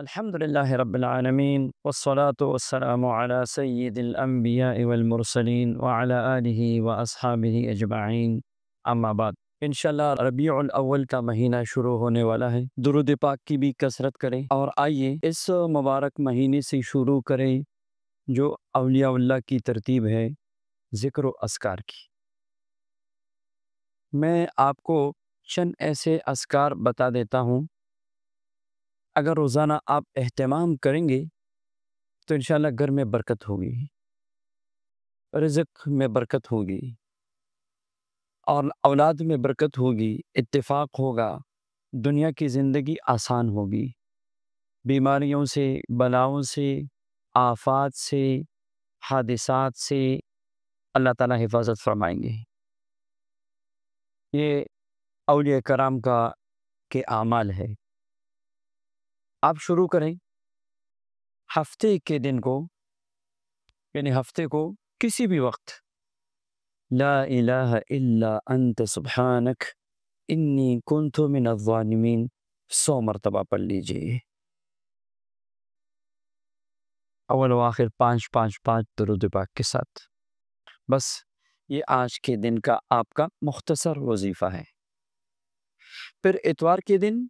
الحمد لله رب العالمين والصلاة والسلام على سيد الأنبياء والمرسلين وعلى آله وأصحابه أجمعين اما بعد۔ انشاءاللہ ربیع الاول کا مہینہ شروع ہونے والا ہے، درود پاک کی بھی کثرت کریں، اور آئیے اس مبارک مہینے سے شروع کریں جو اولیاء اللہ کی ترتیب ہے ذکر و اذکار کی۔ میں آپ کو چند ایسے اذکار بتا دیتا ہوں، اگر روزانہ آپ اہتمام کریں گے تو انشاءاللہ گھر میں برکت ہوگی، رزق میں برکت ہوگی، اور اولاد میں برکت ہوگی، اتفاق ہوگا، دنیا کی زندگی آسان ہوگی، بیماریوں سے، بلاؤں سے، آفات سے، حادثات سے اللہ تعالیٰ حفاظت فرمائیں گے۔ یہ اولیاء کرام کا کے اعمال ہے۔ آپ شروع کریں ہفتے کے دن کو، یعنی ہفتے کو کسی بھی وقت لا الہ الا انت سبحانک انی کنت من الظالمین 100 مرتبہ پڑھ لیجئے، اول و آخر 5 درود پاک کے ساتھ۔ بس یہ آج کے دن کا آپ کا مختصر وظیفہ ہے۔ پھر اتوار کے دن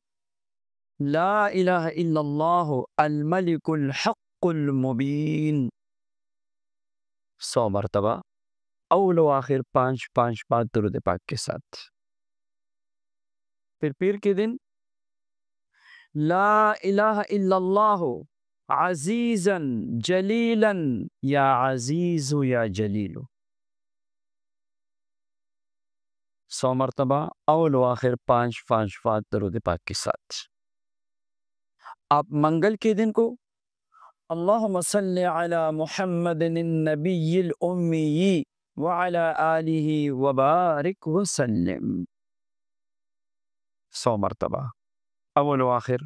لا الہ الا اللہ الملک الحق المبین 100 مرتبہ اول و آخر 5 درود پاک کے ساتھ۔ پھر پیر کے دن لا الہ الا اللہ عزیزا جلیلا یا عزیز یا جلیل 100 مرتبہ اول و آخر 5 درود پاک کے ساتھ۔ آپ منگل کے دن کو اللہم صلی علی محمد النبی الامی وعلی آلہ وبارک وسلم 100 مرتبہ اول و آخر۔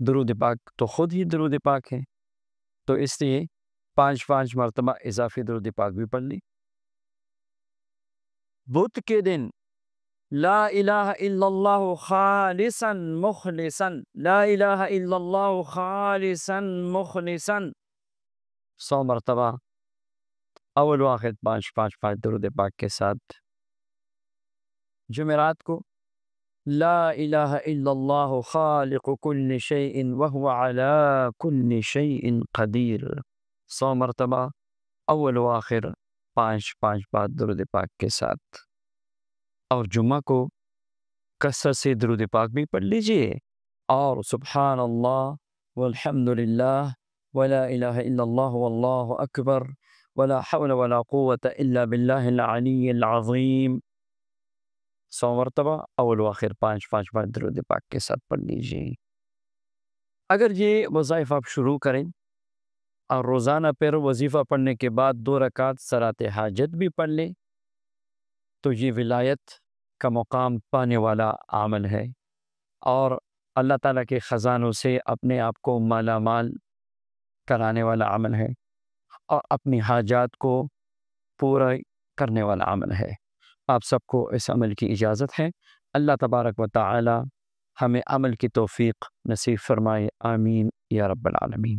درود پاک تو خود ہی درود پاک ہے، تو اس لیے 5 مرتبہ اضافی درود پاک بھی پڑھ لی۔ بدھ کے دن لا الہ الا اللہ خالصا مخلصا، لا الہ الا اللہ خالصا مخلصا 100 مرتبہ اول و آخر 5 درود پاک کے ساتھ۔ جمعرات کو لا الہ الا اللہ خالق کل شیء وہو علی کل شیء قدیر 100 مرتبہ اول و آخر 5 درود پاک کے ساتھ۔ اور جمعہ کو کثرت سے درود پاک بھی پڑھ لیجئے، اور سبحان اللہ والحمد للہ ولا الہ الا اللہ واللہ اکبر ولا حول ولا قوة الا باللہ العلی العظیم 100 مرتبہ اول و آخر 5 درود پاک کے ساتھ پڑھ لیجئے۔ اگر یہ وظائف آپ شروع کریں اور روزانہ پھر وظیفہ پڑھنے کے بعد 2 رکعت صلاۃ حاجت بھی پڑھ لیں تو یہ ولایت کا مقام پانے والا عمل ہے، اور اللہ تعالیٰ کے خزانوں سے اپنے آپ کو مالا مال کرانے والا عمل ہے، اور اپنی حاجات کو پورا کرنے والا عمل ہے۔ آپ سب کو اس عمل کی اجازت ہے۔ اللہ تبارک و تعالی ہمیں عمل کی توفیق نصیب فرمائے، آمین یا رب العالمین۔